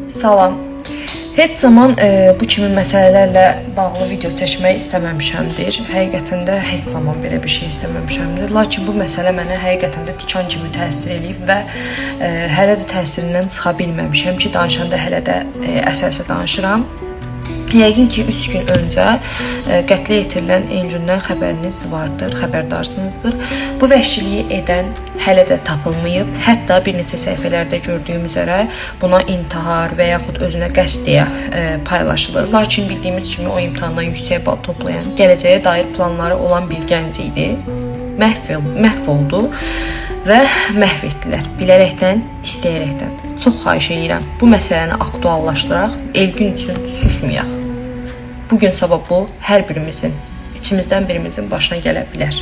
Salam. Heç zaman bu kimi məsələlərlə bağlı video çəkmək istəməmişəmdir. Həqiqətən də heç zaman belə bir şey istəməmişəmdir. Lakin bu məsələ mənə həqiqətən də tikan kimi təsir eləyib və hələ də təsirindən çıxa bilməmişəm ki, danışanda hələ də əsə-əsə danışıram. Yəqin ki, 3 gün öncə qətlə yetirilən Encündən xəbəriniz vardır, xəbərdarsınızdır. Bu vəhşiliyi edən hələ də tapılmayıb. Hətta bir neçə səhifələrdə gördüyüm üzərə buna intihar və yaxud özünə qəsd deyə paylaşılır. Lakin bildiyimiz kimi o imtahandan yüksək bal toplayan, gələcəyə dair planları olan bir gənc idi. Məhv oldu və məhv etdilər. Bilərəkdən, istəyərəkdən. Çox xahiş edirəm, bu məsələni aktuallaşdıraq, Elgün üçün susmayaq. Bugün sabah bu hər birimizin, içimizdən birimizin başına gələ bilər.